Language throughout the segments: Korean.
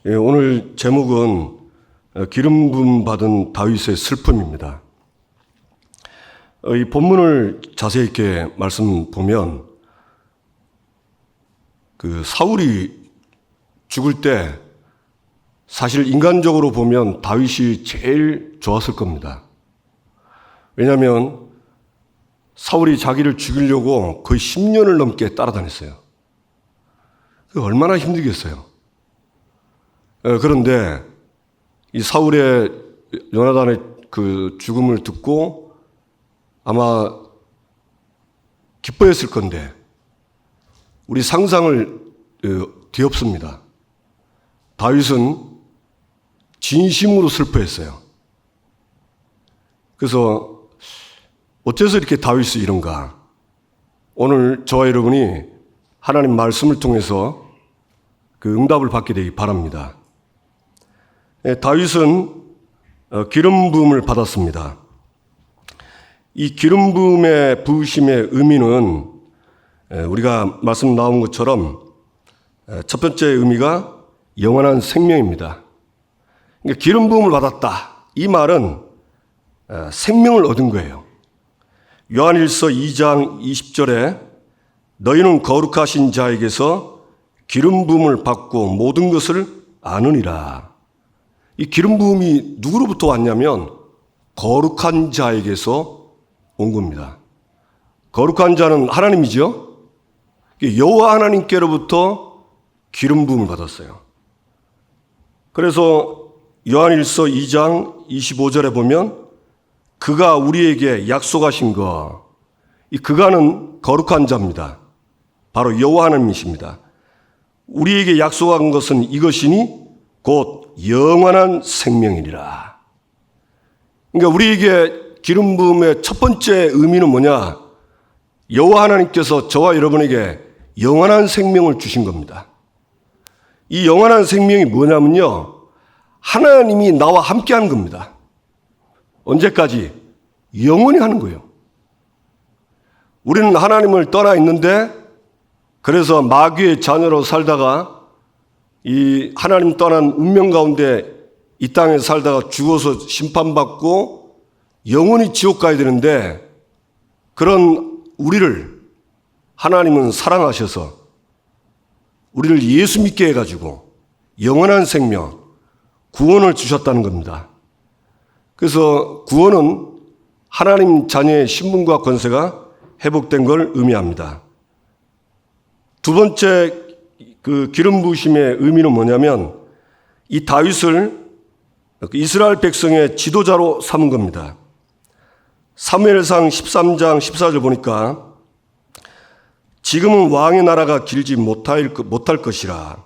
오늘 제목은 기름 부음 받은 다윗의 슬픔입니다. 이 본문을 자세히 있게 말씀 보면 사울이 죽을 때 사실 인간적으로 보면 다윗이 제일 좋았을 겁니다. 왜냐하면 사울이 자기를 죽이려고 거의 10년을 넘게 따라다녔어요. 얼마나 힘들겠어요. 그런데 이 사울의 요나단의 그 죽음을 듣고 아마 기뻐했을 건데 우리 상상을 뒤엎습니다. 다윗은 진심으로 슬퍼했어요. 그래서 어째서 이렇게 다윗이 이런가? 오늘 저와 여러분이 하나님 말씀을 통해서 그 응답을 받게 되기 바랍니다. 다윗은 기름 부음을 받았습니다. 이 기름 부음의 부으심의 의미는 우리가 말씀 나온 것처럼 첫 번째 의미가 영원한 생명입니다. 그러니까 기름 부음을 받았다. 이 말은 생명을 얻은 거예요. 요한일서 2장 20절에 너희는 거룩하신 자에게서 기름 부음을 받고 모든 것을 아느니라. 이 기름 부음이 누구로부터 왔냐면 거룩한 자에게서 온 겁니다. 거룩한 자는 하나님이죠. 여호와 하나님께로부터 기름 부음을 받았어요. 그래서 요한일서 2장 25절에 보면 그가 우리에게 약속하신 것, 이 그가는 거룩한 자입니다. 바로 여호와 하나님이십니다. 우리에게 약속한 것은 이것이니 곧 영원한 생명이니라. 그러니까 우리에게 기름 부음의 첫 번째 의미는 뭐냐? 여호와 하나님께서 저와 여러분에게 영원한 생명을 주신 겁니다. 이 영원한 생명이 뭐냐면요, 하나님이 나와 함께 하는 겁니다. 언제까지? 영원히 하는 거예요. 우리는 하나님을 떠나 있는데 그래서 마귀의 자녀로 살다가 이 하나님 떠난 운명 가운데 이 땅에 살다가 죽어서 심판받고 영원히 지옥 가야 되는데 그런 우리를 하나님은 사랑하셔서 우리를 예수 믿게 해가지고 영원한 생명, 구원을 주셨다는 겁니다. 그래서 구원은 하나님 자녀의 신분과 권세가 회복된 걸 의미합니다. 두 번째 그 기름 부으심의 의미는 뭐냐면 이 다윗을 이스라엘 백성의 지도자로 삼은 겁니다. 사무엘상 13장 14절 보니까 지금은 왕의 나라가 길지 못할 것이라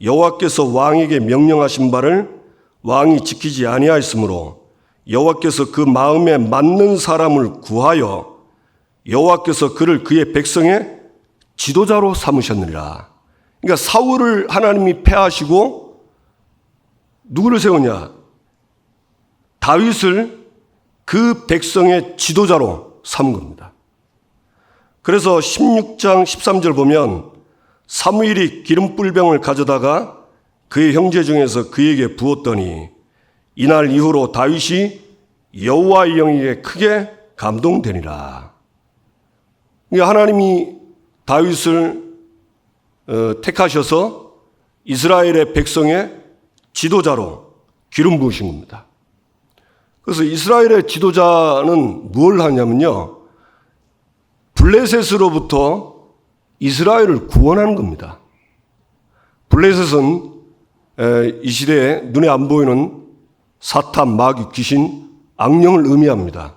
여호와께서 왕에게 명령하신 바를 왕이 지키지 아니하였으므로 여호와께서 그 마음에 맞는 사람을 구하여 여호와께서 그를 그의 백성의 지도자로 삼으셨느니라. 그러니까 사울을 하나님이 패하시고 누구를 세우냐? 다윗을 그 백성의 지도자로 삼은 겁니다. 그래서 16장 13절 보면 사무엘이 기름불병을 가져다가 그의 형제 중에서 그에게 부었더니 이날 이후로 다윗이 여호와의 영에게 크게 감동되니라. 그러니까 하나님이 다윗을 택하셔서 이스라엘의 백성의 지도자로 기름 부으신 겁니다. 그래서 이스라엘의 지도자는 뭘 하냐면요, 블레셋으로부터 이스라엘을 구원하는 겁니다. 블레셋은 이 시대에 눈에 안 보이는 사탄, 마귀, 귀신, 악령을 의미합니다.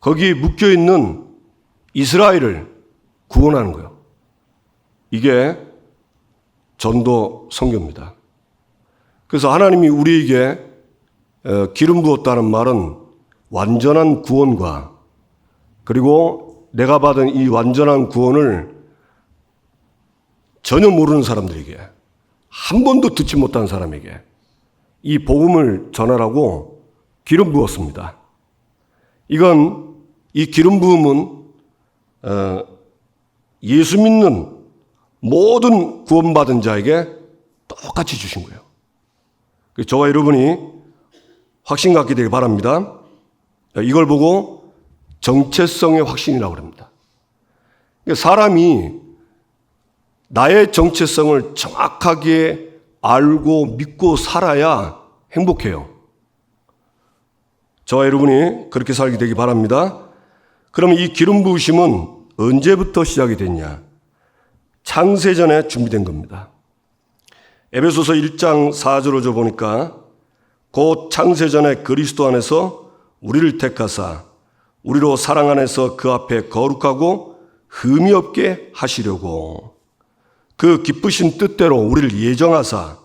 거기에 묶여있는 이스라엘을 구원하는 거예요. 이게 전도 선교입니다. 그래서 하나님이 우리에게 기름 부었다는 말은 완전한 구원과 그리고 내가 받은 이 완전한 구원을 전혀 모르는 사람들에게, 한 번도 듣지 못한 사람에게 이 복음을 전하라고 기름 부었습니다. 이건 이 기름 부음은 예수 믿는 모든 구원받은 자에게 똑같이 주신 거예요. 저와 여러분이 확신 갖게 되길 바랍니다. 이걸 보고 정체성의 확신이라고 합니다. 사람이 나의 정체성을 정확하게 알고 믿고 살아야 행복해요. 저와 여러분이 그렇게 살게 되기 바랍니다. 그러면 이 기름 부으심은 언제부터 시작이 됐냐? 창세전에 준비된 겁니다. 에베소서 1장 4절로 보니까 곧 창세전에 그리스도 안에서 우리를 택하사 우리로 사랑 안에서 그 앞에 거룩하고 흠이 없게 하시려고 그 기쁘신 뜻대로 우리를 예정하사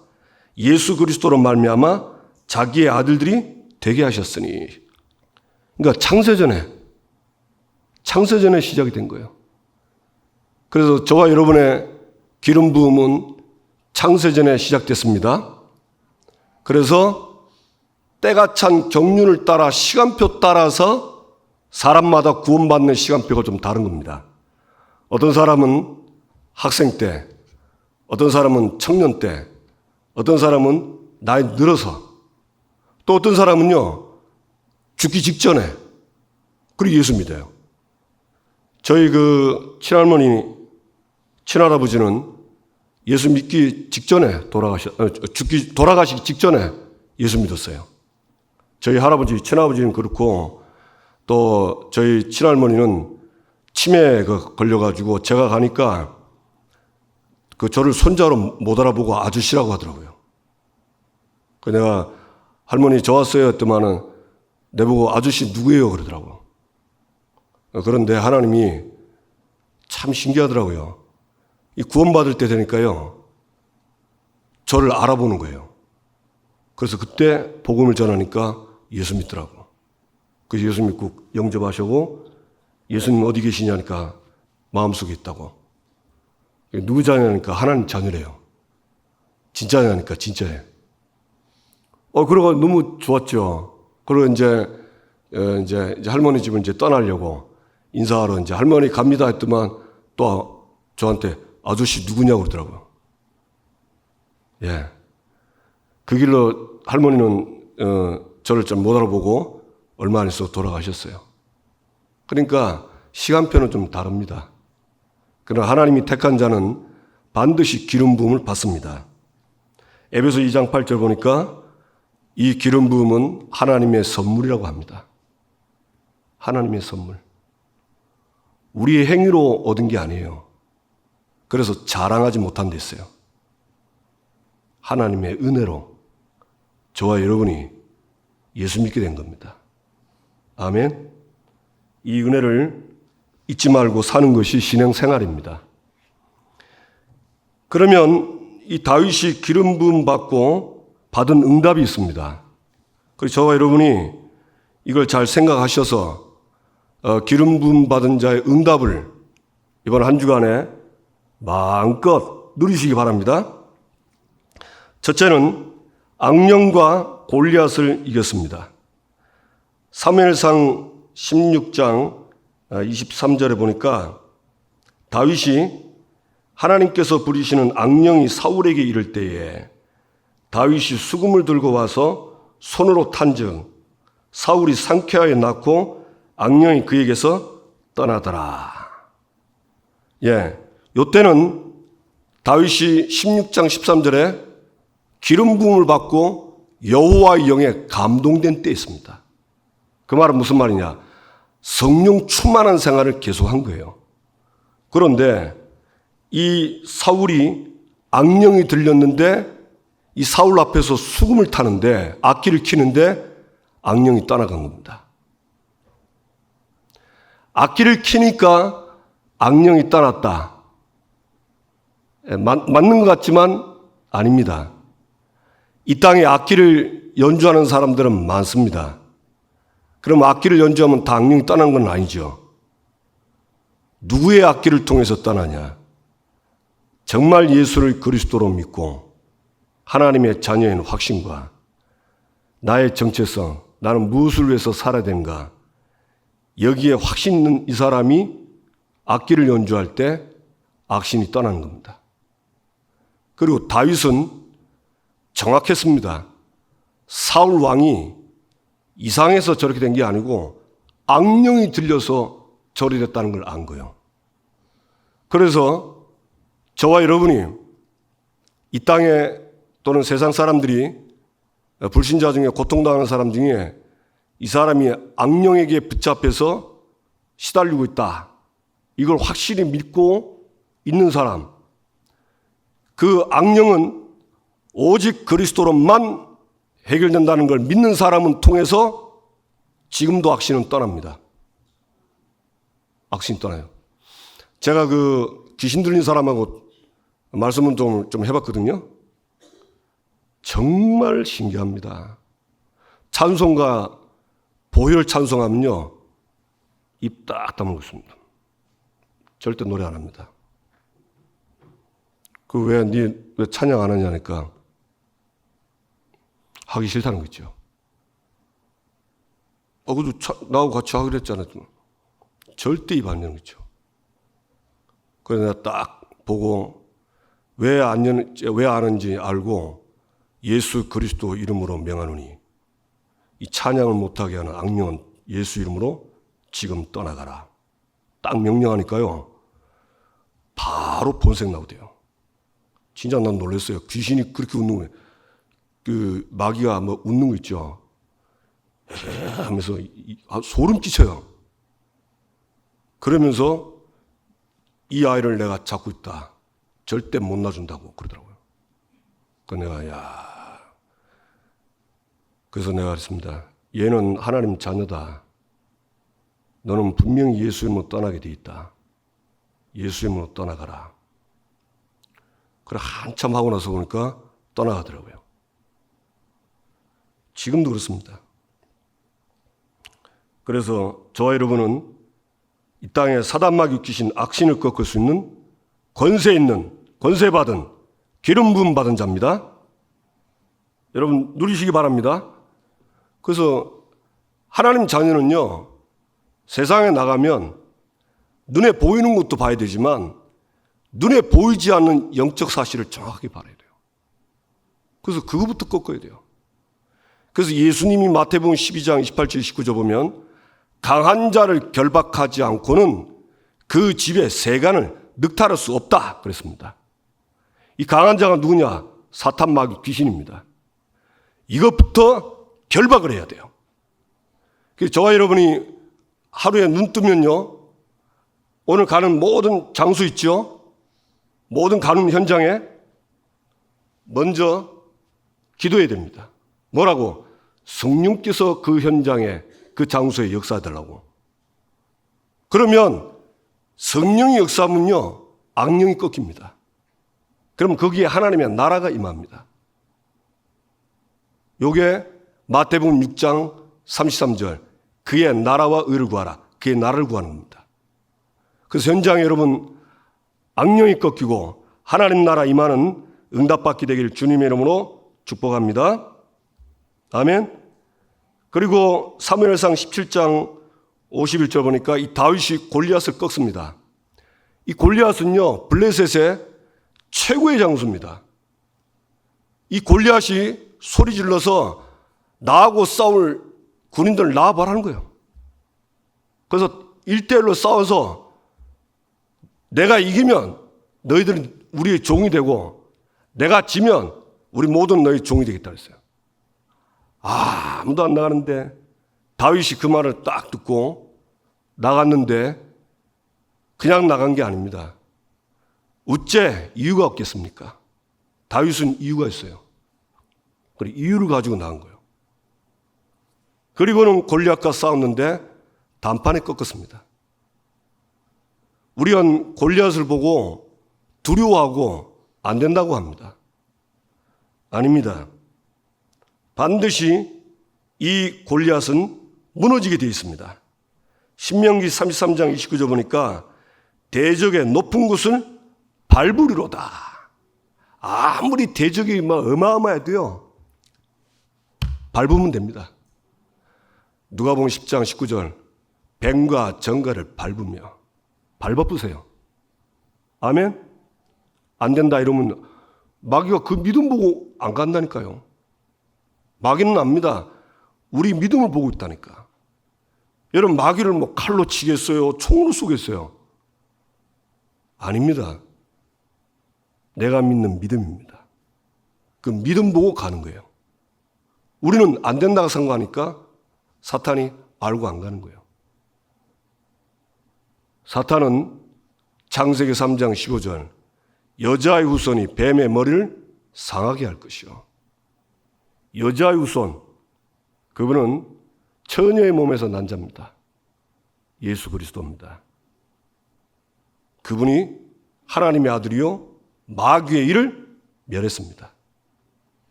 예수 그리스도로 말미암아 자기의 아들들이 되게 하셨으니. 그러니까 창세전에 시작이 된 거예요. 그래서 저와 여러분의 기름 부음은 창세전에 시작됐습니다. 그래서 때가 찬 경륜을 따라 시간표 따라서 사람마다 구원받는 시간표가 좀 다른 겁니다. 어떤 사람은 학생 때, 어떤 사람은 청년 때, 어떤 사람은 나이 늘어서, 또 어떤 사람은요 죽기 직전에 그리고 예수 믿어요. 저희 그 친할아버지는 예수 믿기 직전에 돌아가시기 직전에 예수 믿었어요. 저희 할아버지, 친아버지는 그렇고 또 저희 친할머니는 치매에 걸려가지고 제가 가니까 저를 손자로 못 알아보고 아저씨라고 하더라고요. 내가 할머니 저 왔어요 했더만은 내보고 아저씨 누구예요 그러더라고요. 그런데 하나님이 참 신기하더라고요. 이 구원받을 때 되니까요 저를 알아보는 거예요. 그래서 그때 복음을 전하니까 예수 믿더라고. 그래서 예수 믿고 영접하시고 예수님 어디 계시냐니까 마음속에 있다고. 누구 자녀니까 하나님 자녀래요. 진짜냐니까 진짜예요. 그러고 너무 좋았죠. 그리고 이제 할머니 집을 이제 떠나려고 인사하러 이제 할머니 갑니다 했더만 또 저한테 아저씨 누구냐고 그러더라고요. 예. 그 길로 할머니는 저를 좀 못 알아보고 얼마 안 있어 돌아가셨어요. 그러니까 시간표는 좀 다릅니다. 그러나 하나님이 택한 자는 반드시 기름 부음을 받습니다. 에베소 2장 8절 보니까 이 기름 부음은 하나님의 선물이라고 합니다. 하나님의 선물. 우리의 행위로 얻은 게 아니에요. 그래서 자랑하지 못한 데 있어요. 하나님의 은혜로 저와 여러분이 예수 믿게 된 겁니다. 아멘. 이 은혜를 잊지 말고 사는 것이 신앙생활입니다. 그러면 이 다윗이 기름 부음 받고 받은 응답이 있습니다. 그래서 저와 여러분이 이걸 잘 생각하셔서 기름 부음 받은 자의 응답을 이번 한 주간에 마음껏 누리시기 바랍니다. 첫째는 악령과 골리앗을 이겼습니다. 사무엘상 16장 23절에 보니까 다윗이 하나님께서 부리시는 악령이 사울에게 이를 때에 다윗이 수금을 들고 와서 손으로 탄즉 사울이 상쾌하여 낳고 악령이 그에게서 떠나더라. 예, 요때는 다윗이 16장 13절에 기름 부음을 받고 여호와의 영에 감동된 때였습니다. 그 말은 무슨 말이냐? 성령 충만한 생활을 계속한 거예요. 그런데 이 사울이 악령이 들렸는데 이 사울 앞에서 수금을 타는데 악기를 키는데 악령이 떠나간 겁니다. 악기를 키니까 악령이 떠났다. 맞는 것 같지만 아닙니다. 이 땅에 악기를 연주하는 사람들은 많습니다. 그럼 악기를 연주하면 다 악령이 떠난 건 아니죠. 누구의 악기를 통해서 떠나냐? 정말 예수를 그리스도로 믿고 하나님의 자녀인 확신과 나의 정체성, 나는 무엇을 위해서 살아야 되는가? 여기에 확신 있는 이 사람이 악기를 연주할 때 악신이 떠나는 겁니다. 그리고 다윗은 정확했습니다. 사울 왕이 이상해서 저렇게 된 게 아니고 악령이 들려서 저리 됐다는 걸 안 거예요. 그래서 저와 여러분이 이 땅에 또는 세상 사람들이 불신자 중에 고통당하는 사람 중에 이 사람이 악령에게 붙잡혀서 시달리고 있다. 이걸 확실히 믿고 있는 사람. 그 악령은 오직 그리스도로만 해결된다는 걸 믿는 사람은 통해서 지금도 악신은 떠납니다. 악신이 떠나요. 제가 그 귀신 들린 사람하고 말씀은 좀 해봤거든요. 정말 신기합니다. 찬송가 보혈 찬송하면요, 입 딱 다물고 있습니다. 절대 노래 안 합니다. 왜 찬양 안 하냐니까 하기 싫다는 거죠. 그래도 나하고 같이 하기로 했잖아요. 절대 입 안 여는 거죠. 그래서 내가 딱 보고 왜 안 하는지 알고 예수 그리스도 이름으로 명하노니 이 찬양을 못하게 하는 악령은 예수 이름으로 지금 떠나가라. 딱 명령하니까요, 바로 본색 나오대요. 진짜 난 놀랐어요. 귀신이 그렇게 웃는 거예요. 그 마귀가 뭐 웃는 거 있죠. 하면서 소름 끼쳐요. 그러면서 이 아이를 내가 잡고 있다. 절대 못 놔준다고 그러더라고요. 그래서 내가 그랬습니다. 얘는 하나님 자녀다. 너는 분명히 예수 이름으로 떠나게 돼 있다. 예수 이름으로 떠나가라. 그래 한참 하고 나서 보니까 떠나가더라고요. 지금도 그렇습니다. 그래서 저와 여러분은 이 땅에 사단마귀 귀신 악신을 꺾을 수 있는 권세 받은 기름 부음 받은 자입니다. 여러분 누리시기 바랍니다. 그래서 하나님 자녀는요, 세상에 나가면 눈에 보이는 것도 봐야 되지만 눈에 보이지 않는 영적 사실을 정확하게 봐야 돼요. 그래서 그거부터 꺾어야 돼요. 그래서 예수님이 마태복음 12장 28절 29절 보면 강한 자를 결박하지 않고는 그 집에 세간을 늑탈할 수 없다 그랬습니다. 이 강한 자가 누구냐? 사탄 마귀 귀신입니다. 이것부터 결박을 해야 돼요. 그래서 저와 여러분이 하루에 눈 뜨면요, 오늘 가는 모든 장소 있죠? 모든 가는 현장에 먼저 기도해야 됩니다. 뭐라고? 성령께서 그 현장에 그 장소에 역사하더라고. 그러면 성령이 역사하면요, 악령이 꺾입니다. 그럼 거기에 하나님의 나라가 임합니다. 요게 마태복음 6장 33절 그의 나라와 의를 구하라. 그의 나라를 구하는 겁니다. 그래서 현장에 여러분 악령이 꺾이고 하나님 나라 임하는 응답받게 되기를 주님의 이름으로 축복합니다. 아멘. 그리고 사무엘상 17장 51절 보니까 이 다윗이 골리앗을 꺾습니다. 이 골리앗은요, 블레셋의 최고의 장수입니다. 이 골리앗이 소리 질러서 나하고 싸울 군인들을 나와봐라는 거예요. 그래서 1대1로 싸워서 내가 이기면 너희들은 우리의 종이 되고 내가 지면 우리 모두는 너희 종이 되겠다 그랬어요. 아무도 안 나가는데 다윗이 그 말을 딱 듣고 나갔는데 그냥 나간 게 아닙니다. 어째 이유가 없겠습니까? 다윗은 이유가 있어요. 그래, 이유를 가지고 나간 거예요. 그리고는 골리앗과 싸웠는데 단판에 꺾었습니다. 우리는 골리앗을 보고 두려워하고 안 된다고 합니다. 아닙니다. 반드시 이 골리앗은 무너지게 되어 있습니다. 신명기 33장 29절 보니까 대적의 높은 곳을 밟으리로다. 아무리 대적이 어마어마해도요, 밟으면 됩니다. 누가복음 10장 19절 뱀과 정갈을 밟으며 밟아보세요. 아멘? 안 된다 이러면 마귀가 그 믿음 보고 안 간다니까요. 마귀는 압니다. 우리 믿음을 보고 있다니까. 여러분, 마귀를 뭐 칼로 치겠어요? 총으로 쏘겠어요? 아닙니다. 내가 믿는 믿음입니다. 그 믿음 보고 가는 거예요. 우리는 안 된다고 생각하니까 사탄이 알고 안 가는 거예요. 사탄은 창세기 3장 15절 여자의 후손이 뱀의 머리를 상하게 할 것이요. 여자의 후손, 그분은 처녀의 몸에서 난 자입니다. 예수 그리스도입니다. 그분이 하나님의 아들이요 마귀의 일을 멸했습니다.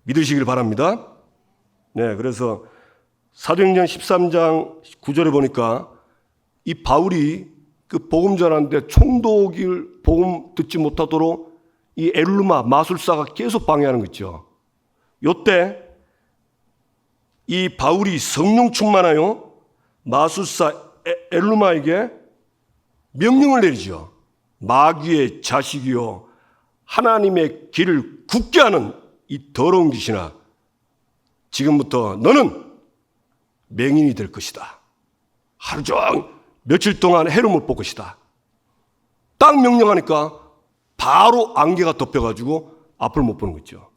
믿으시길 바랍니다. 네, 그래서 사도행전 13장 9절에 보니까 이 바울이 그 복음 전하는데 총독을 복음 듣지 못하도록 이 엘루마 마술사가 계속 방해하는 거 있죠. 요때 이 바울이 성령 충만하여 마술사 엘루마에게 명령을 내리죠. 마귀의 자식이요 하나님의 길을 굳게 하는 이 더러운 귀신아, 지금부터 너는 맹인이 될 것이다. 하루 종일 며칠 동안 해를 볼 것이다. 딱 명령하니까 바로 안개가 덮여가지고 앞을 못 보는 거죠.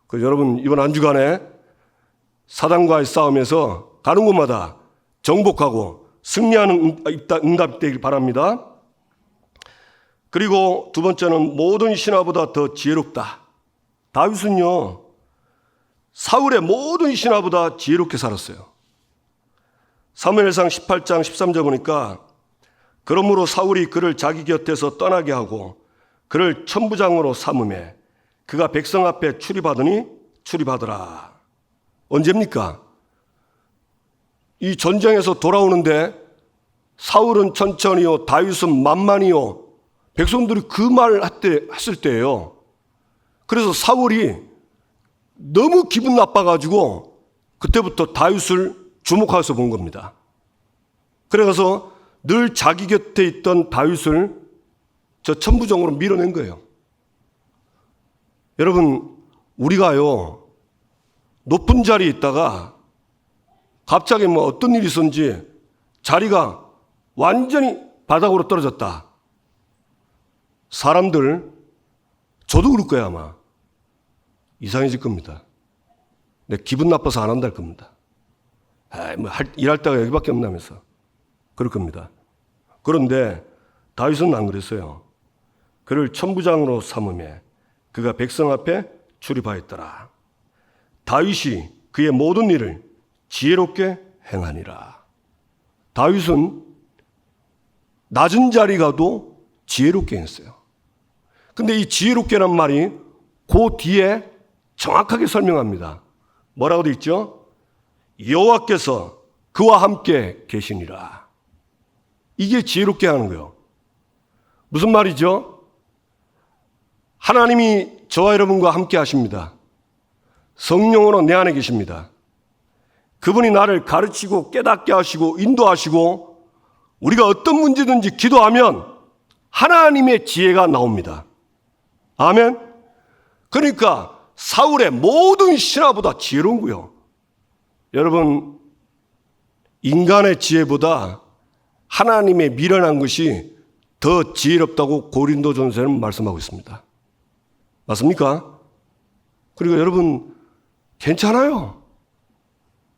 그래서 여러분, 이번 한 주간에 사단과의 싸움에서 가는 곳마다 정복하고 승리하는 응답이 되길 바랍니다. 그리고 두 번째는 모든 신하보다 더 지혜롭다. 다윗은요, 사울의 모든 신하보다 지혜롭게 살았어요. 사무엘상 18장 13절 보니까 그러므로 사울이 그를 자기 곁에서 떠나게 하고 그를 천부장으로 삼음해 그가 백성 앞에 출입하더니 출입하더라. 언제입니까? 이 전쟁에서 돌아오는데 사울은 천천히요 다윗은 만만히요 백성들이 그 말을 했을 때예요. 그래서 사울이 너무 기분 나빠가지고 그때부터 다윗을 주목해서 본 겁니다. 그래서 늘 자기 곁에 있던 다윗을 저 천부장으로 밀어낸 거예요. 여러분, 우리가요 높은 자리에 있다가 갑자기 뭐 어떤 일이 있었는지 자리가 완전히 바닥으로 떨어졌다. 사람들, 저도 그럴 거야 아마. 이상해질 겁니다. 내 기분 나빠서 안 한다 할 겁니다. 일할 때가 여기밖에 없나면서 그럴 겁니다. 그런데 다윗은 안 그랬어요. 그를 천부장으로 삼음해 그가 백성 앞에 출입하였더라. 다윗이 그의 모든 일을 지혜롭게 행하니라. 다윗은 낮은 자리 가도 지혜롭게 했어요. 근데 이 지혜롭게란 말이 그 뒤에 정확하게 설명합니다. 뭐라고 되어 있죠? 여호와께서 그와 함께 계시니라. 이게 지혜롭게 하는 거예요. 무슨 말이죠? 하나님이 저와 여러분과 함께 하십니다. 성령으로 내 안에 계십니다. 그분이 나를 가르치고 깨닫게 하시고 인도하시고 우리가 어떤 문제든지 기도하면 하나님의 지혜가 나옵니다. 아멘. 그러니까 사울의 모든 신하보다 지혜로운 거예요. 여러분, 인간의 지혜보다 하나님의 미련한 것이 더 지혜롭다고 고린도전서는 말씀하고 있습니다. 맞습니까? 그리고 여러분, 괜찮아요.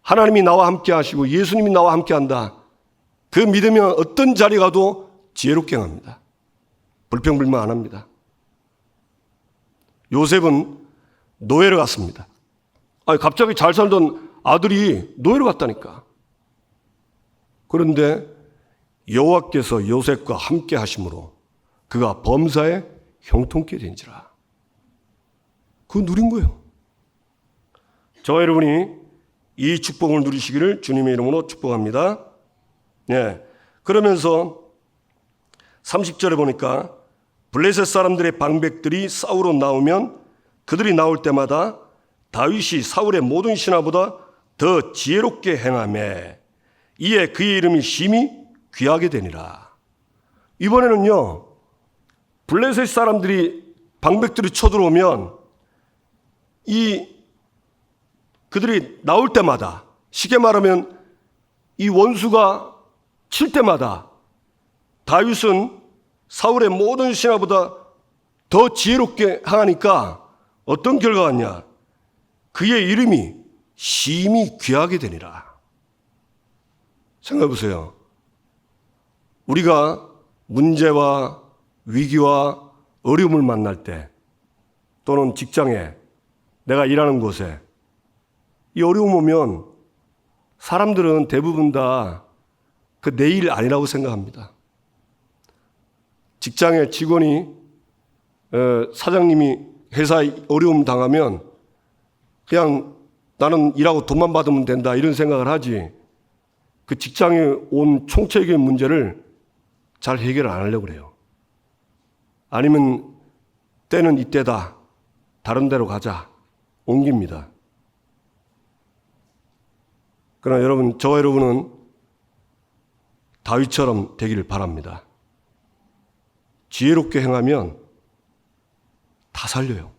하나님이 나와 함께 하시고 예수님이 나와 함께 한다. 그 믿으면 어떤 자리 가도 지혜롭게 합니다. 불평불만 안 합니다. 요셉은 노예로 갔습니다. 갑자기 잘 살던 아들이 노예로 갔다니까. 그런데 여호와께서 요셉과 함께 하심으로 그가 범사에 형통케 된지라. 그거 누린 거예요. 저와 여러분이 이 축복을 누리시기를 주님의 이름으로 축복합니다. 네. 그러면서 30절에 보니까 블레셋 사람들의 방백들이 싸우러 나오면 그들이 나올 때마다 다윗이 사울의 모든 신하보다 더 지혜롭게 행하매 이에 그의 이름이 심히 귀하게 되니라. 이번에는요 블레셋 사람들이 방백들이 쳐들어오면 그들이 나올 때마다, 쉽게 말하면 이 원수가 칠 때마다 다윗은 사울의 모든 신하보다 더 지혜롭게 행하니까 어떤 결과가 왔냐? 그의 이름이 심히 귀하게 되니라. 생각해 보세요. 우리가 문제와 위기와 어려움을 만날 때, 또는 직장에, 내가 일하는 곳에 이 어려움 오면 사람들은 대부분 다 그 내 일 아니라고 생각합니다. 직장의 직원이 사장님이 회사에 어려움 당하면 그냥 나는 일하고 돈만 받으면 된다 이런 생각을 하지, 그 직장에 온 총체적인 문제를 잘 해결 안 하려고 그래요. 아니면 때는 이때다, 다른 데로 가자, 옮깁니다. 그러나 여러분, 저와 여러분은 다윗처럼 되기를 바랍니다. 지혜롭게 행하면 다 살려요.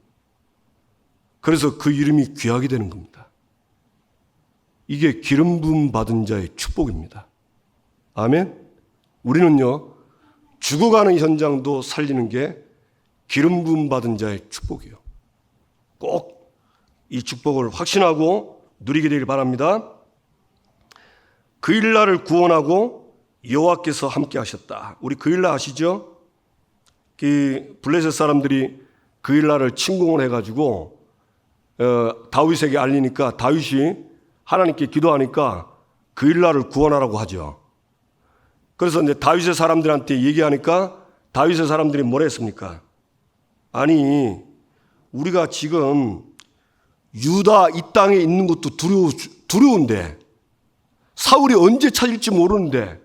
그래서 그 이름이 귀하게 되는 겁니다. 이게 기름 부음 받은 자의 축복입니다. 아멘? 우리는요, 죽어가는 현장도 살리는 게 기름 부음 받은 자의 축복이에요. 꼭 이 축복을 확신하고 누리게 되길 바랍니다. 그 일날을 구원하고 여호와께서 함께 하셨다. 우리 그 일날 아시죠? 그 블레셋 사람들이 그 일날을 침공을 해가지고 다윗에게 알리니까 다윗이 하나님께 기도하니까 그 일날을 구원하라고 하죠. 그래서 이제 다윗의 사람들한테 얘기하니까 다윗의 사람들이 뭐라 했습니까? 아니, 우리가 지금 유다 이 땅에 있는 것도 두려운데, 사울이 언제 찾을지 모르는데,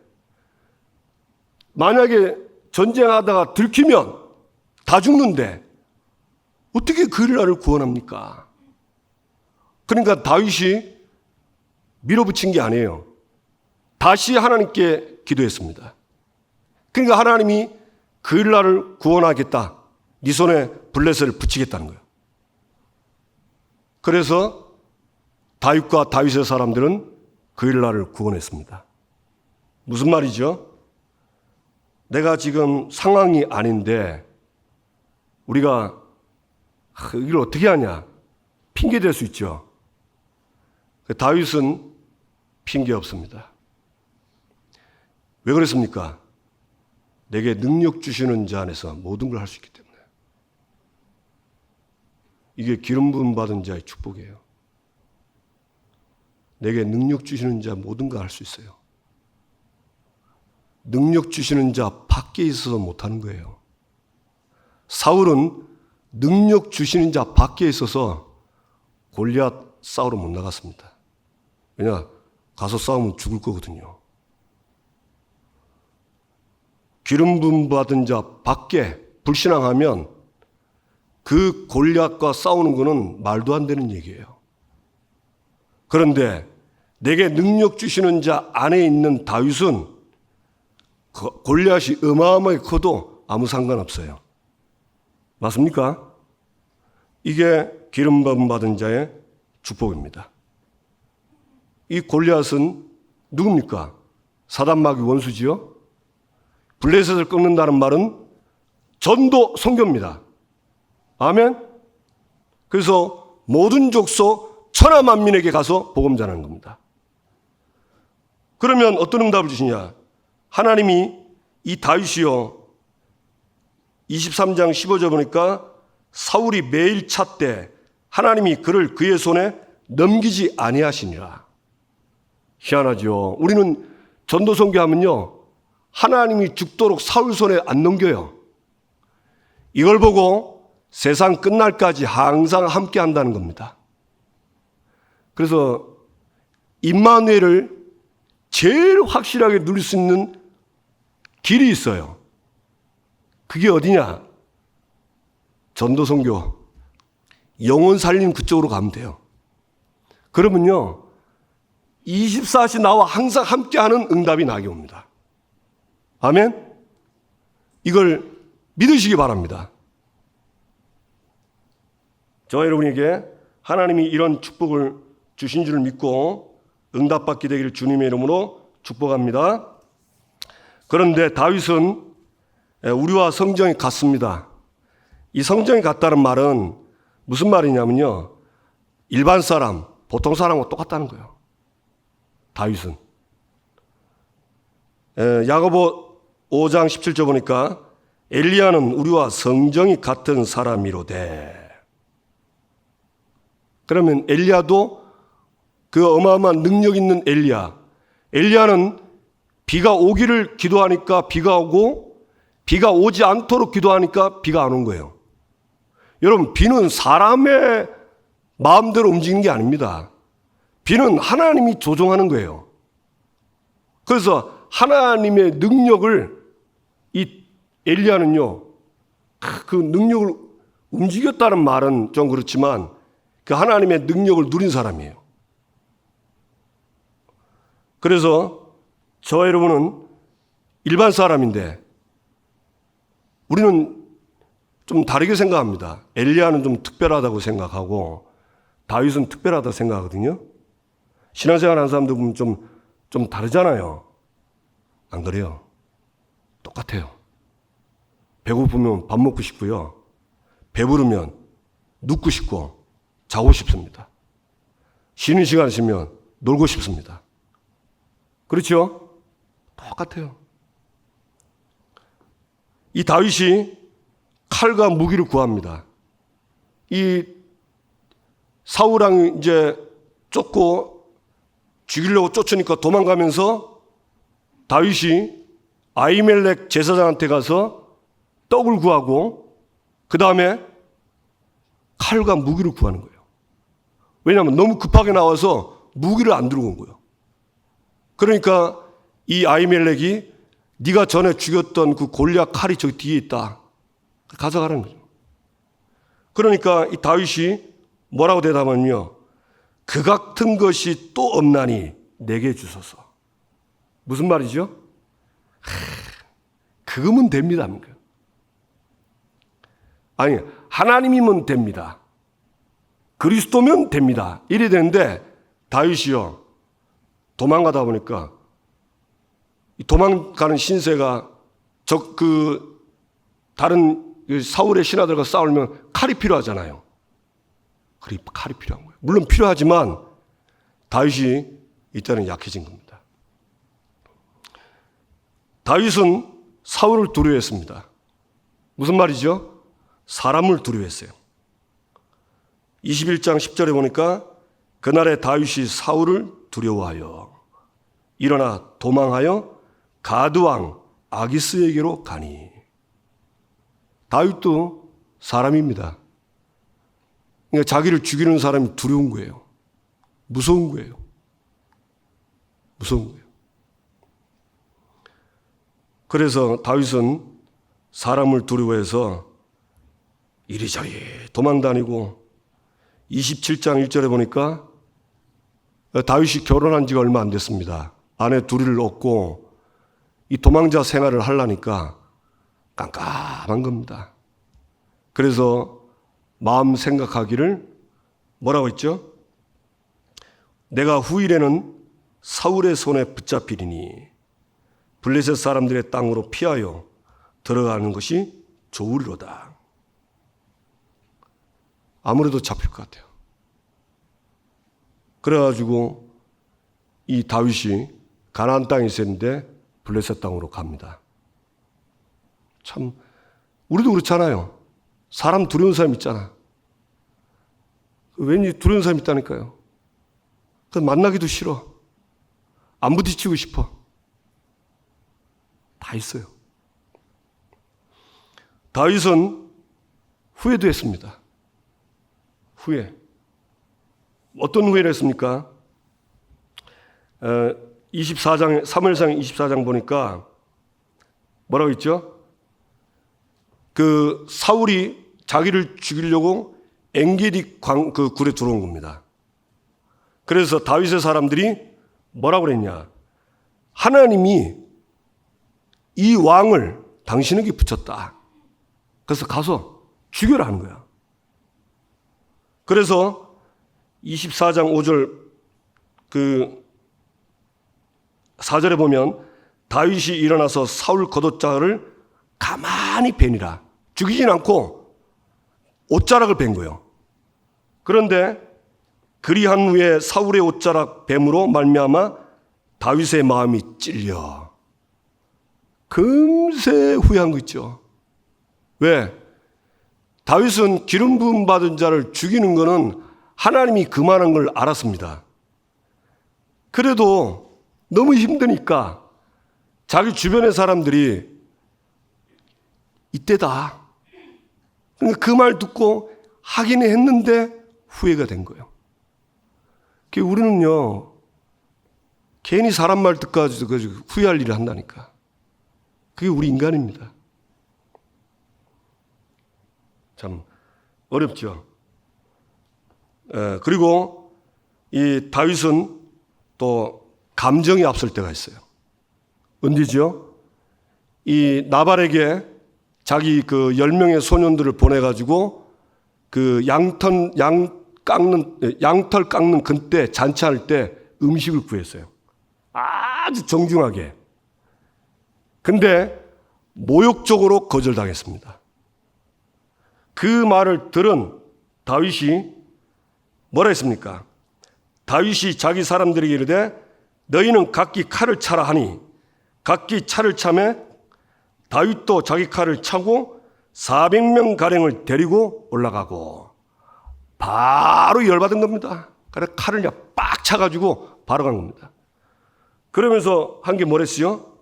만약에 전쟁하다가 들키면 다 죽는데 어떻게 그 일날을 구원합니까? 그러니까 다윗이 밀어붙인 게 아니에요. 다시 하나님께 기도했습니다. 그러니까 하나님이 그 일날을 구원하겠다, 네 손에 블레셋을 붙이겠다는 거예요. 그래서 다윗과 다윗의 사람들은 그 일날을 구원했습니다. 무슨 말이죠? 내가 지금 상황이 아닌데 우리가 이걸 어떻게 하냐, 핑계 댈 수 있죠. 다윗은 핑계 없습니다. 왜 그랬습니까? 내게 능력 주시는 자 안에서 모든 걸 할 수 있기 때문에. 이게 기름 부음 받은 자의 축복이에요. 내게 능력 주시는 자 모든 걸 할 수 있어요. 능력 주시는 자 밖에 있어서 못하는 거예요. 사울은 능력 주시는 자 밖에 있어서 골리앗 싸우러 못 나갔습니다. 왜냐? 가서 싸우면 죽을 거거든요. 기름 부음 받은 자 밖에 불신앙하면 그 골리앗과 싸우는 것은 말도 안 되는 얘기예요. 그런데 내게 능력 주시는 자 안에 있는 다윗은 골리앗이 어마어마하게 커도 아무 상관없어요. 맞습니까? 이게 기름 부음 받은 자의 축복입니다. 이 골리앗은 누굽니까? 사단마귀 원수지요. 블레셋을 꺾는다는 말은 전도 선교입니다. 아멘. 그래서 모든 족속 천하 만민에게 가서 복음 전하는 겁니다. 그러면 어떤 응답을 주시냐? 하나님이 이 다윗이요, 23장 15절 보니까 사울이 매일 찾되 하나님이 그를 그의 손에 넘기지 아니하시니라. 희한하죠. 우리는 전도 선교하면요, 하나님이 죽도록 사울 손에 안 넘겨요. 이걸 보고 세상 끝날까지 항상 함께 한다는 겁니다. 그래서 임마누엘을 제일 확실하게 누릴 수 있는 길이 있어요. 그게 어디냐? 전도 선교, 영혼 살림 그쪽으로 가면 돼요. 그러면요, 24시 나와 항상 함께하는 응답이 나게 옵니다. 아멘? 이걸 믿으시기 바랍니다. 저와 여러분에게 하나님이 이런 축복을 주신 줄 믿고 응답받게 되기를 주님의 이름으로 축복합니다. 그런데 다윗은 우리와 성정이 같습니다. 이 성정이 같다는 말은 무슨 말이냐면요, 일반 사람, 보통 사람과 똑같다는 거예요. 다윗은 야고보 5장 17절 보니까 엘리야는 우리와 성정이 같은 사람이로되. 그러면 엘리야도 그 어마어마한 능력 있는 엘리야는 비가 오기를 기도하니까 비가 오고, 비가 오지 않도록 기도하니까 비가 안 온 거예요. 여러분, 비는 사람의 마음대로 움직이는 게 아닙니다. 비는 하나님이 조종하는 거예요. 그래서 하나님의 능력을 이 엘리야는요, 그 능력을 움직였다는 말은 좀 그렇지만 그 하나님의 능력을 누린 사람이에요. 그래서 저와 여러분은 일반 사람인데 우리는 좀 다르게 생각합니다. 엘리야는 좀 특별하다고 생각하고 다윗은 특별하다고 생각하거든요. 신앙생활 하는 사람들 보면 좀 다르잖아요. 안 그래요? 똑같아요. 배고프면 밥 먹고 싶고요. 배부르면 눕고 싶고 자고 싶습니다. 쉬는 시간 있으면 놀고 싶습니다. 그렇죠? 똑같아요. 이 다윗이 칼과 무기를 구합니다. 이 사울왕이 이제 쫓고 죽이려고 쫓으니까 도망가면서 다윗이 아히멜렉 제사장한테 가서 떡을 구하고 그 다음에 칼과 무기를 구하는 거예요. 왜냐하면 너무 급하게 나와서 무기를 안 들고 온 거예요. 그러니까 이 아히멜렉이 네가 전에 죽였던 그 골리앗 칼이 저기 뒤에 있다, 가져가라는 거죠. 그러니까 이 다윗이 뭐라고 대답하면요, 그 같은 것이 또 없나니 내게 주소서. 무슨 말이죠? 그거면 됩니다. 아니, 하나님이면 됩니다. 그리스도면 됩니다. 이래 되는데 다윗이요, 도망가다 보니까 이 도망가는 신세가 다른 사울의 신하들과 싸우면 칼이 필요하잖아요. 그래, 칼이 필요한 거예요. 물론 필요하지만 다윗이 이때는 약해진 겁니다. 다윗은 사울을 두려워했습니다. 무슨 말이죠? 사람을 두려워했어요. 21장 10절에 보니까 그날에 다윗이 사울을 두려워하여 일어나 도망하여 가드왕 아기스에게로 가니. 다윗도 사람입니다. 그러니까 자기를 죽이는 사람이 두려운 거예요. 무서운 거예요. 무서운 거예요. 그래서 다윗은 사람을 두려워해서 이리저리 도망다니고 27장 1절에 보니까 다윗이 결혼한 지가 얼마 안 됐습니다. 아내 둘이를 얻고 이 도망자 생활을 하려니까 깜깜한 겁니다. 그래서 마음 생각하기를 뭐라고 했죠? 내가 후일에는 사울의 손에 붙잡히리니 블레셋 사람들의 땅으로 피하여 들어가는 것이 좋으리로다. 아무래도 잡힐 것 같아요. 그래가지고 이 다윗이 가나안 땅에 있었는데 블레셋 땅으로 갑니다. 참, 우리도 그렇잖아요. 사람 두려운 사람 있잖아. 왠지 두려운 사람 있다니까요. 그래서 만나기도 싫어. 안 부딪히고 싶어. 다 있어요. 다윗은 후회도 했습니다. 후회. 어떤 후회를 했습니까? 24장, 사무엘상 24장 보니까 뭐라고 있죠? 그 사울이 자기를 죽이려고 엔게디 그 굴에 들어온 겁니다. 그래서 다윗의 사람들이 뭐라고 그랬냐? 하나님이 이 왕을 당신에게 붙였다. 그래서 가서 죽여라 하는 거야. 그래서 24장 5절 그 4절에 보면 다윗이 일어나서 사울 겉옷자를 가만히 베니라. 죽이진 않고 옷자락을 벤 거예요. 그런데 그리한 후에 사울의 옷자락 뱀으로 말미암아 다윗의 마음이 찔려 금세 후회한 거 있죠. 왜? 다윗은 기름 부음 받은 자를 죽이는 것은 하나님이 그만한 걸 알았습니다. 그래도 너무 힘드니까 자기 주변의 사람들이 이때다. 그 말 듣고 하긴 했는데 후회가 된 거예요. 우리는요, 괜히 사람 말 듣가지고 후회할 일을 한다니까. 그게 우리 인간입니다. 참 어렵죠. 그리고 이 다윗은 또 감정이 앞설 때가 있어요. 언제죠? 이 나발에게 자기 그 10명의 소년들을 보내가지고 그 양털 깎는 그때 잔치할 때 음식을 구했어요. 아주 정중하게. 근데 모욕적으로 거절당했습니다. 그 말을 들은 다윗이 뭐라 했습니까? 다윗이 자기 사람들에게 이르되 너희는 각기 칼을 차라 하니 각기 차를 차매 다윗도 자기 칼을 차고 400명 가량을 데리고 올라가고 바로 열받은 겁니다. 그래서 칼을 빡 차가지고 바로 간 겁니다. 그러면서 한 게 뭐랬어요?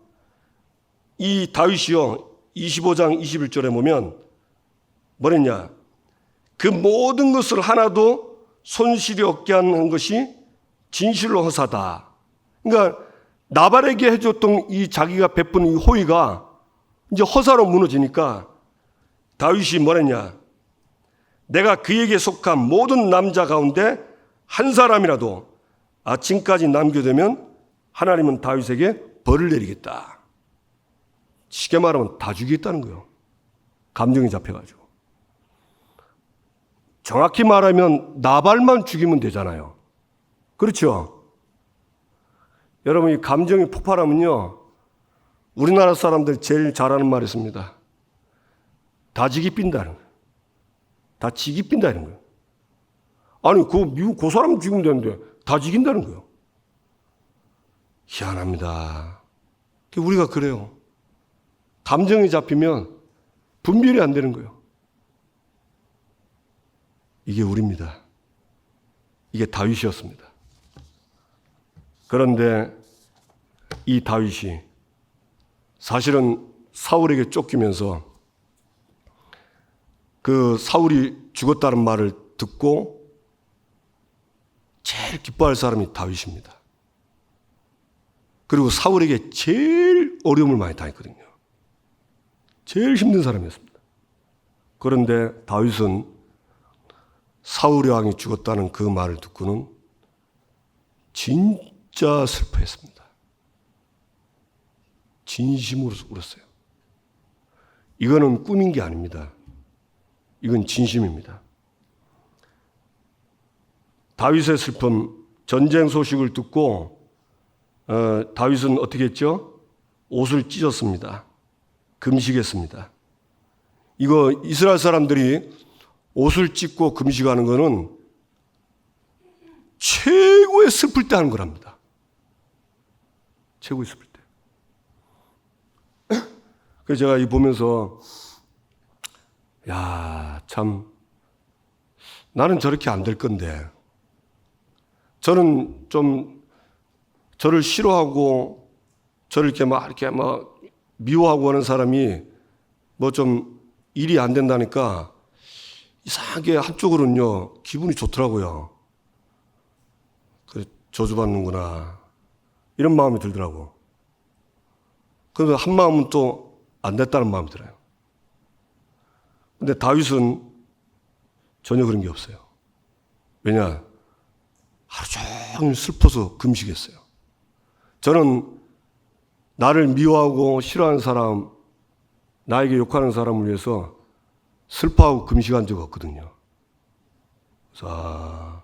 이 다윗이요 25장 21절에 보면 뭐랬냐? 그 모든 것을 하나도 손실이 없게 하는 것이 진실로 허사다. 그러니까 나발에게 해줬던 이 자기가 베푼 이 호의가 이제 허사로 무너지니까 다윗이 뭐랬냐? 내가 그에게 속한 모든 남자 가운데 한 사람이라도 아침까지 남겨두면 하나님은 다윗에게 벌을 내리겠다. 쉽게 말하면 다 죽이겠다는 거예요. 감정이 잡혀가지고. 정확히 말하면 나발만 죽이면 되잖아요. 그렇죠? 여러분, 이 감정이 폭발하면요, 우리나라 사람들 제일 잘하는 말이 있습니다. 다 지기 빈다는 거예요. 다 지기 빈다는 거예요. 아니, 미국 그 사람 죽이면 되는데 다 지긴다는 거예요. 희한합니다. 우리가 그래요. 감정이 잡히면 분별이 안 되는 거예요. 이게 우리입니다. 이게 다윗이었습니다. 그런데 이 다윗이 사실은 사울에게 쫓기면서 그 사울이 죽었다는 말을 듣고 제일 기뻐할 사람이 다윗입니다. 그리고 사울에게 제일 어려움을 많이 당했거든요. 제일 힘든 사람이었습니다. 그런데 다윗은 사울 왕이 죽었다는 그 말을 듣고는 진짜 슬퍼했습니다. 진심으로 울었어요. 이거는 꿈인 게 아닙니다. 이건 진심입니다. 다윗의 슬픔, 전쟁 소식을 듣고 다윗은 어떻게 했죠? 옷을 찢었습니다. 금식했습니다. 이거 이스라엘 사람들이 옷을 찢고 금식하는 거는 최고의 슬플 때 하는 거랍니다. 최고의 슬플 때. 그래서 제가 이 보면서 야, 참 나는 저렇게 안 될 건데 저는 좀 저를 싫어하고 저를 이렇게 미워하고 하는 사람이 뭐 좀 일이 안 된다니까 이상하게 한쪽으로는요 기분이 좋더라고요. 저주받는구나 이런 마음이 들더라고. 그런데 한 마음은 또 안 됐다는 마음이 들어요. 근데 다윗은 전혀 그런 게 없어요. 왜냐? 하루 종일 슬퍼서 금식했어요. 저는 나를 미워하고 싫어하는 사람, 나에게 욕하는 사람을 위해서 슬퍼하고 금식한 적 없거든요. 그래서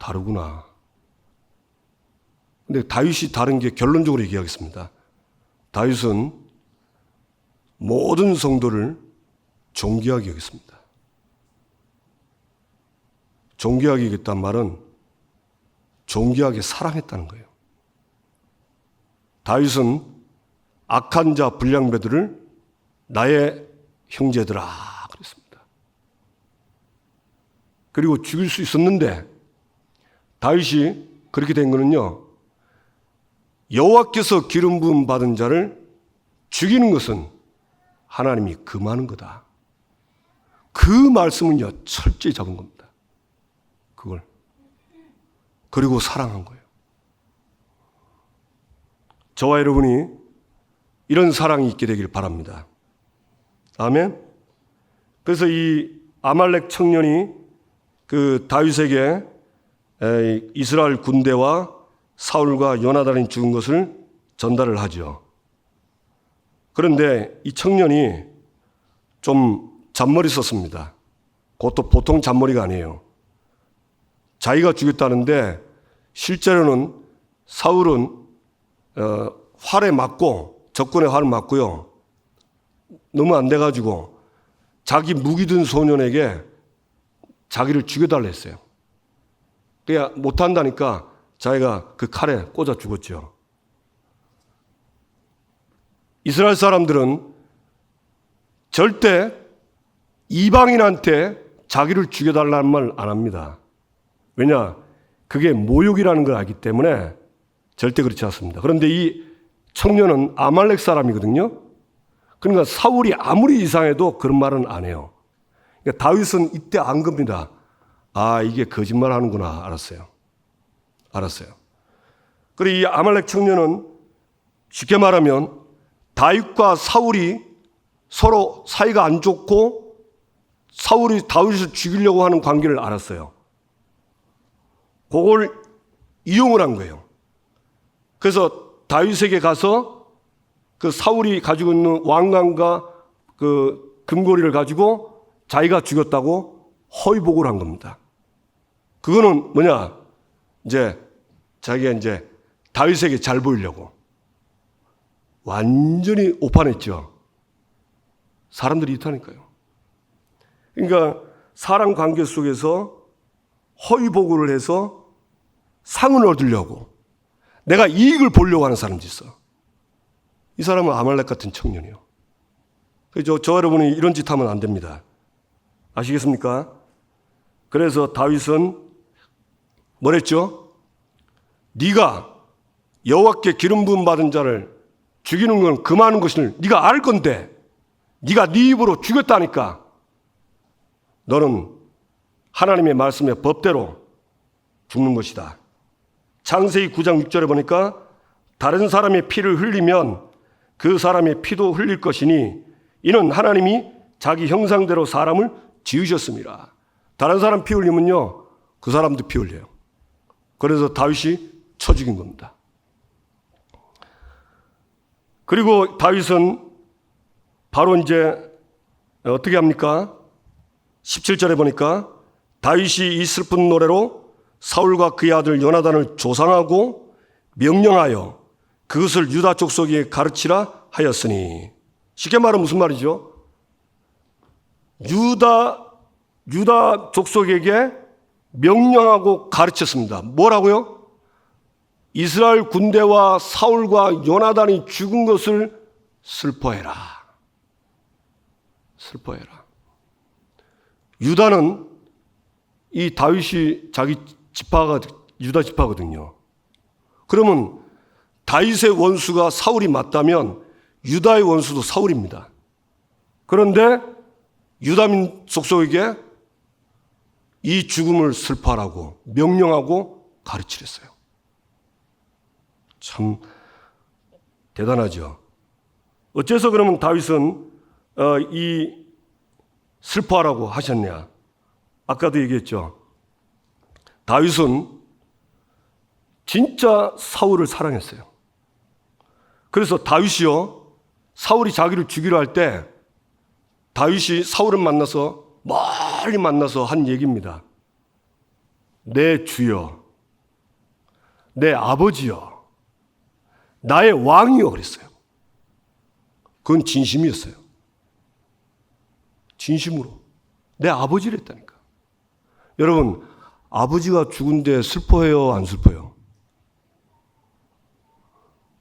다르구나. 근데 다윗이 다른 게 결론적으로 얘기하겠습니다. 다윗은 모든 성도를 존귀하게 여겼습니다. 존귀하게 여겼단 말은 존귀하게 사랑했다는 거예요. 다윗은 악한 자 불량배들을 나의 형제들아 그랬습니다. 그리고 죽일 수 있었는데 다윗이 그렇게 된 거는요, 여호와께서 기름 부음 받은 자를 죽이는 것은 하나님이 금하는 거다. 그 말씀은요, 철저히 잡은 겁니다. 그걸. 그리고 사랑한 거예요. 저와 여러분이 이런 사랑이 있게 되길 바랍니다. 아멘. 그래서 이 아말렉 청년이 그 다윗에게 이스라엘 군대와 사울과 요나단이 죽은 것을 전달을 하죠. 그런데 이 청년이 좀 잔머리 썼습니다. 그것도 보통 잔머리가 아니에요. 자기가 죽였다는데 실제로는 사울은 활에 맞고, 적군의 활을 맞고요, 너무 안 돼가지고 자기 무기 든 소년에게 자기를 죽여달라 했어요. 그냥 못한다니까 자기가 그 칼에 꽂아 죽었죠. 이스라엘 사람들은 절대 이방인한테 자기를 죽여달라는 말 안 합니다. 왜냐? 그게 모욕이라는 걸 알기 때문에 절대 그렇지 않습니다. 그런데 이 청년은 아말렉 사람이거든요. 그러니까 사울이 아무리 이상해도 그런 말은 안 해요. 그러니까 다윗은 이때 안 겁니다. 아, 이게 거짓말 하는구나. 알았어요. 그리고 이 아말렉 청년은 쉽게 말하면 다윗과 사울이 서로 사이가 안 좋고 사울이 다윗을 죽이려고 하는 관계를 알았어요. 그걸 이용을 한 거예요. 그래서 다윗에게 가서 그 사울이 가지고 있는 왕관과 그 금고리를 가지고 자기가 죽였다고 허위 보고를 한 겁니다. 그거는 뭐냐? 이제 자기가 이제 다윗에게 잘 보이려고. 완전히 오판했죠. 사람들이 이렇다니까요. 그러니까 사람 관계 속에서 허위 보고를 해서 상을 얻으려고, 내가 이익을 보려고 하는 사람도 있어. 이 사람은 아말렉 같은 청년이요. 그래서 저 여러분이 이런 짓 하면 안 됩니다. 아시겠습니까? 그래서 다윗은 뭐랬죠? 네가 여호와께 기름 부음 받은 자를 죽이는 건 금하는 것을 네가 알 건데, 네가 네 입으로 죽였다니까 너는 하나님의 말씀의 법대로 죽는 것이다. 창세기 9장 6절에 보니까 다른 사람의 피를 흘리면 그 사람의 피도 흘릴 것이니 이는 하나님이 자기 형상대로 사람을 지으셨습니다. 다른 사람 피 흘리면요, 그 사람도 피 흘려요. 그래서 다윗이 쳐 죽인 겁니다. 그리고 다윗은 바로 이제 어떻게 합니까? 17절에 보니까 다윗이 이 슬픈 노래로 사울과 그의 아들 요나단을 조상하고 명령하여 그것을 유다 족속에게 가르치라 하였으니, 쉽게 말하면 무슨 말이죠? 유다 족속에게 명령하고 가르쳤습니다. 뭐라고요? 이스라엘 군대와 사울과 요나단이 죽은 것을 슬퍼해라. 유다는 이 다윗이 자기 지파가 유다 지파거든요. 그러면 다윗의 원수가 사울이 맞다면 유다의 원수도 사울입니다. 그런데 유다 민족 속에게 이 죽음을 슬퍼하라고 명령하고 가르치랬어요. 참 대단하죠. 어째서 그러면 다윗은 이 슬퍼하라고 하셨냐? 아까도 얘기했죠. 다윗은 진짜 사울을 사랑했어요. 그래서 다윗이요, 사울이 자기를 죽이려 할 때 다윗이 사울을 만나서 멀리 만나서 한 얘기입니다. 내 주여, 내 아버지여, 나의 왕이여 그랬어요. 그건 진심이었어요. 진심으로 내 아버지를 했다니까. 여러분, 아버지가 죽은데 슬퍼해요, 안 슬퍼요?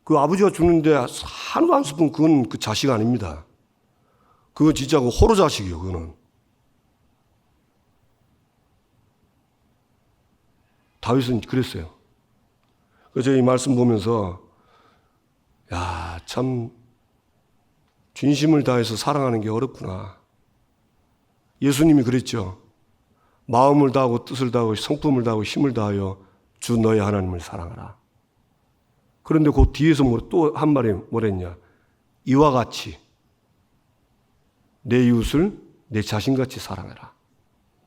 그 아버지가 죽는데 하나도 안 슬픈 그건 그 자식 아닙니다. 그건 진짜 그 호로 자식이요, 그거는. 다윗은 그랬어요. 그래서 이 말씀 보면서 야, 참 진심을 다해서 사랑하는 게 어렵구나. 예수님이 그랬죠. 마음을 다하고 뜻을 다하고 성품을 다하고 힘을 다하여 주 너의 하나님을 사랑하라. 그런데 그 뒤에서 또 한 말이 뭐랬냐. 이와 같이 내 이웃을 내 자신같이 사랑해라.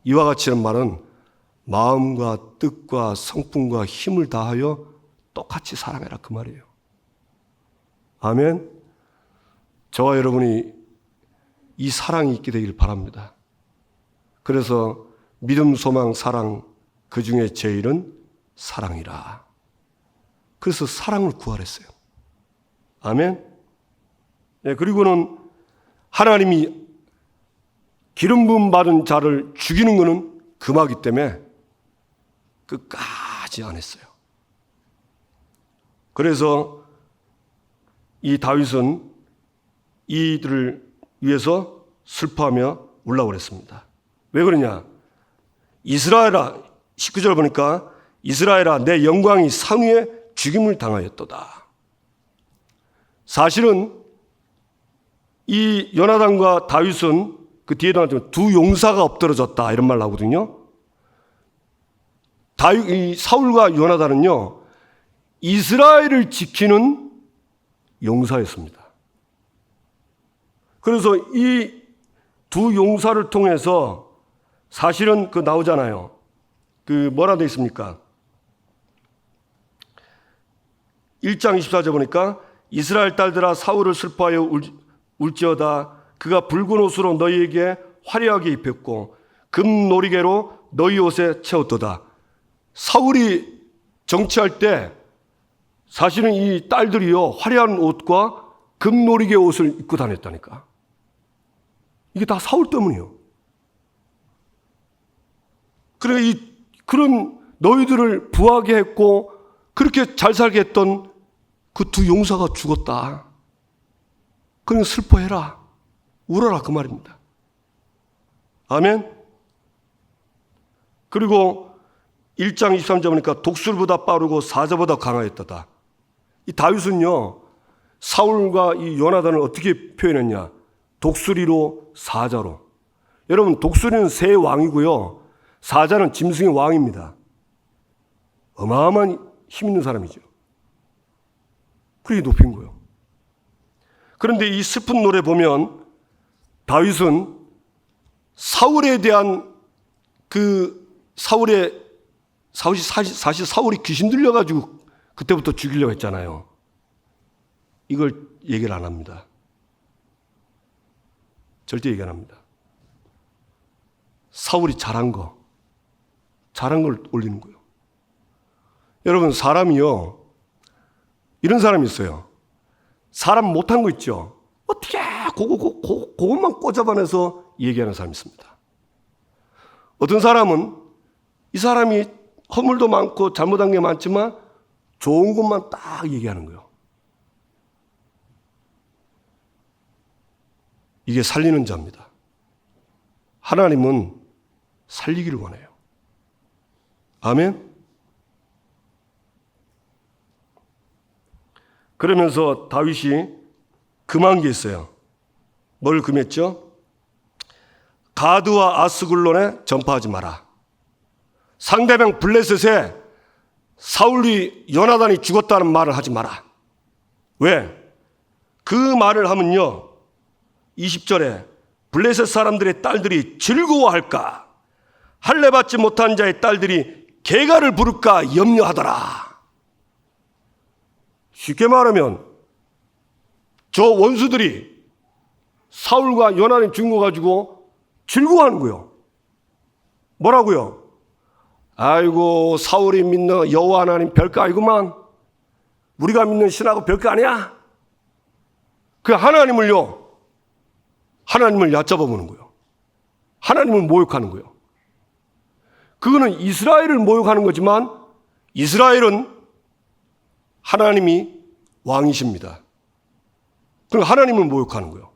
이와 같이는 말은 마음과 뜻과 성품과 힘을 다하여 똑같이 사랑해라 그 말이에요. 아멘. 저와 여러분이 이 사랑이 있게 되길 바랍니다. 그래서 믿음, 소망, 사랑 그 중에 제일은 사랑이라. 그래서 사랑을 구하랬어요. 아멘. 네, 그리고는 하나님이 기름 부음 받은 자를 죽이는 것은 금하기 때문에 끝까지 안 했어요. 그래서 이 다윗은 이들을 위해서 슬퍼하며 울라고 그랬습니다. 왜 그러냐? 이스라엘아, 19절 보니까 이스라엘아 내 영광이 산 위에 죽임을 당하였도다. 사실은 이 요나단과 다윗은 그 뒤에도 나왔지만 두 용사가 엎드러졌다 이런 말 나오거든요. 이 사울과 요나단은요 이스라엘을 지키는 용사였습니다. 그래서 이 두 용사를 통해서 사실은 그 나오잖아요. 그 뭐라 되어 있습니까? 1장 24절 보니까 이스라엘 딸들아 사울을 슬퍼하여 울지어다. 그가 붉은 옷으로 너희에게 화려하게 입혔고 금 놀이개로 너희 옷에 채웠도다. 사울이 정치할 때 사실은 이 딸들이요 화려한 옷과 금 놀이개 옷을 입고 다녔다니까. 이게 다 사울 때문이에요. 그러니까 그런 너희들을 부하게 했고 그렇게 잘 살게 했던 그 두 용사가 죽었다. 그러니까 슬퍼해라. 울어라 그 말입니다. 아멘. 그리고 1장 23절 보니까 독술보다 빠르고 사자보다 강하였다. 이 다윗은요 사울과 이 요나단을 어떻게 표현했냐. 독수리로 사자로. 여러분 독수리는 새 왕이고요 사자는 짐승의 왕입니다. 어마어마한 힘 있는 사람이죠. 그렇게 높인 거예요. 그런데 이 슬픈 노래 보면 다윗은 사울에 대한 사실 사울이 귀신 들려가지고 그때부터 죽이려고 했잖아요. 이걸 얘기를 안 합니다. 절대 얘기 안 합니다. 사울이 잘한 걸 올리는 거예요. 여러분 사람이요 이런 사람이 있어요. 사람 못한 거 있죠. 어떻게 그것만 꽂아봐내서 얘기하는 사람이 있습니다. 어떤 사람은 이 사람이 허물도 많고 잘못한 게 많지만 좋은 것만 딱 얘기하는 거예요. 이게 살리는 자입니다. 하나님은 살리기를 원해요. 아멘. 그러면서 다윗이 금한 게 있어요. 뭘 금했죠? 가드와 아스글론에 전파하지 마라. 상대방 블레셋에 사울이 요나단이 죽었다는 말을 하지 마라. 왜? 그 말을 하면요 20절에 블레셋 사람들의 딸들이 즐거워할까? 할례 받지 못한 자의 딸들이 개가를 부를까 염려하더라. 쉽게 말하면 저 원수들이 사울과 요나단이 죽은 거 가지고 즐거워하는 거예요. 뭐라고요? 아이고 사울이 믿는 여호와 하나님 별거 아니구만. 우리가 믿는 신하고 별거 아니야. 그 하나님을 얕잡아 보는 거예요. 하나님을 모욕하는 거예요. 그거는 이스라엘을 모욕하는 거지만 이스라엘은 하나님이 왕이십니다. 그럼 하나님을 모욕하는 거예요.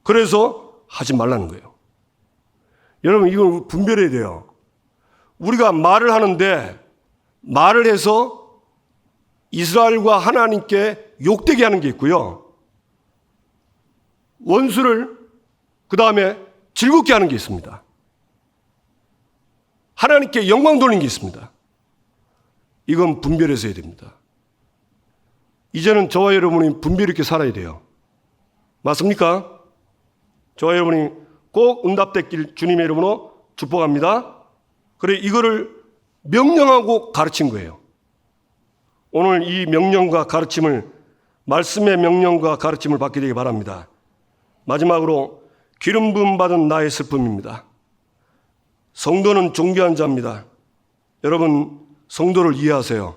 그래서 하지 말라는 거예요. 여러분 이걸 분별해야 돼요. 우리가 말을 하는데 말을 해서 이스라엘과 하나님께 욕되게 하는 게 있고요. 원수를 그 다음에 즐겁게 하는 게 있습니다. 하나님께 영광 돌리는 게 있습니다. 이건 분별해서 해야 됩니다. 이제는 저와 여러분이 분별 있게 살아야 돼요. 맞습니까? 저와 여러분이 꼭 응답됐길 주님의 이름으로 축복합니다. 그래 이거를 명령하고 가르친 거예요. 오늘 이 명령과 가르침을 말씀의 명령과 가르침을 받게 되기 바랍니다. 마지막으로 기름 부음 받은 나의 슬픔입니다. 성도는 존귀한 자입니다. 여러분 성도를 이해하세요.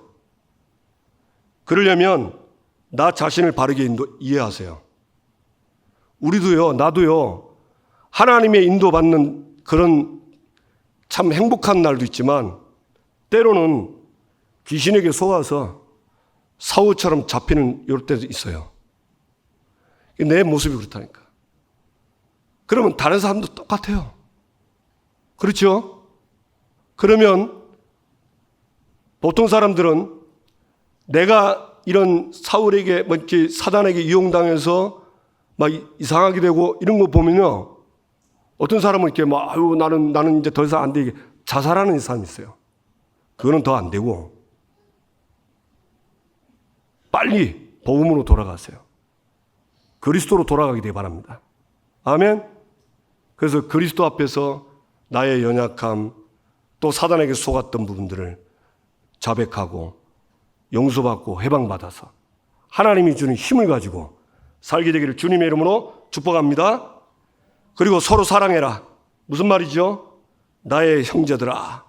그러려면 나 자신을 바르게 이해하세요. 우리도요, 나도요, 하나님의 인도받는 그런 참 행복한 날도 있지만 때로는 귀신에게 속아서 사울처럼 잡히는 이럴 때도 있어요. 내 모습이 그렇다니까. 그러면 다른 사람도 똑같아요. 그렇죠? 그러면 보통 사람들은 내가 이런 사울에게, 사단에게 이용당해서 막 이상하게 되고 이런 거 보면요. 어떤 사람은 이렇게 나는 이제 더 이상 안 돼. 자살하는 사람이 있어요. 그거는 더 안 되고 빨리 복음으로 돌아가세요. 그리스도로 돌아가게 되기 바랍니다. 아멘. 그래서 그리스도 앞에서 나의 연약함 또 사단에게 속았던 부분들을 자백하고 용서받고 해방받아서 하나님이 주는 힘을 가지고 살게 되기를 주님의 이름으로 축복합니다. 그리고 서로 사랑해라. 무슨 말이죠? 나의 형제들아,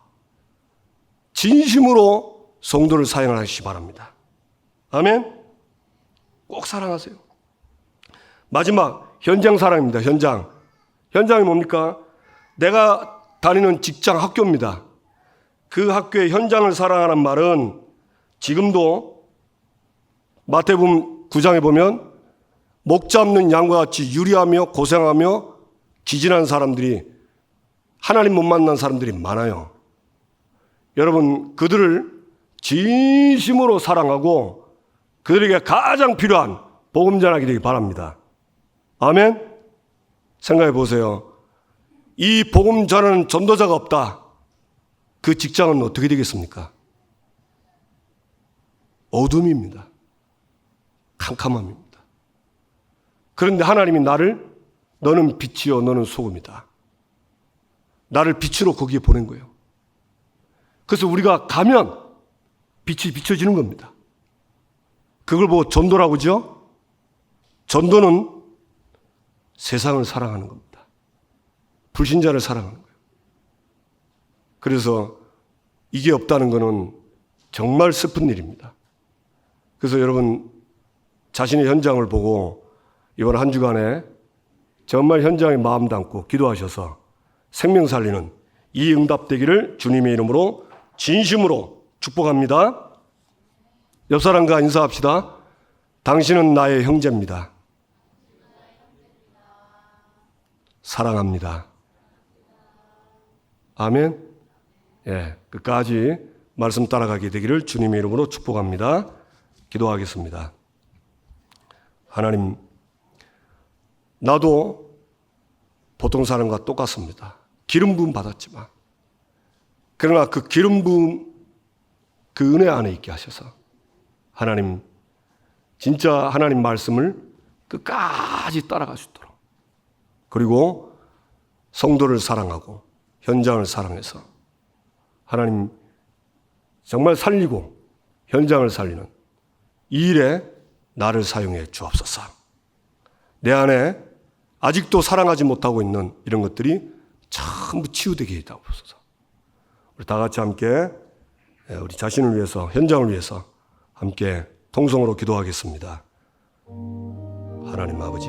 진심으로 성도를 사랑하시기 바랍니다. 아멘. 꼭 사랑하세요. 마지막 현장 사랑입니다. 현장이 뭡니까? 내가 다니는 직장 학교입니다. 그 학교의 현장을 사랑하는 말은 지금도 마태복음 9장에 보면 목 잡는 양과 같이 유리하며 고생하며 기진한 사람들이, 하나님 못 만난 사람들이 많아요. 여러분 그들을 진심으로 사랑하고 그들에게 가장 필요한 복음 전하게 되기 바랍니다. 아멘. 생각해 보세요. 이 복음 전하는 전도자가 없다. 그 직장은 어떻게 되겠습니까? 어둠입니다. 캄캄함입니다. 그런데 하나님이 너는 빛이요 너는 소금이다. 나를 빛으로 거기에 보낸 거예요. 그래서 우리가 가면 빛이 비춰지는 겁니다. 그걸 보고 전도라고 하죠. 전도는 세상을 사랑하는 겁니다. 불신자를 사랑하는 거예요. 그래서 이게 없다는 것은 정말 슬픈 일입니다. 그래서 여러분 자신의 현장을 보고 이번 한 주간에 정말 현장에 마음 담고 기도하셔서 생명 살리는 이 응답되기를 주님의 이름으로 진심으로 축복합니다. 옆 사람과 인사합시다. 당신은 나의 형제입니다. 사랑합니다. 아멘. 예, 끝까지 말씀 따라가게 되기를 주님의 이름으로 축복합니다. 기도하겠습니다. 하나님, 나도 보통 사람과 똑같습니다. 기름 부음 받았지만, 그러나 그 기름 부음, 그 은혜 안에 있게 하셔서 하나님, 진짜 하나님 말씀을 끝까지 따라갈 수 있도록, 그리고 성도를 사랑하고 현장을 사랑해서 하나님 정말 살리고 현장을 살리는 이 일에 나를 사용해 주옵소서. 내 안에 아직도 사랑하지 못하고 있는 이런 것들이 전부 치유되게 해주옵소서. 우리 다 같이 함께 우리 자신을 위해서, 현장을 위해서 함께 통성으로 기도하겠습니다. 하나님 아버지,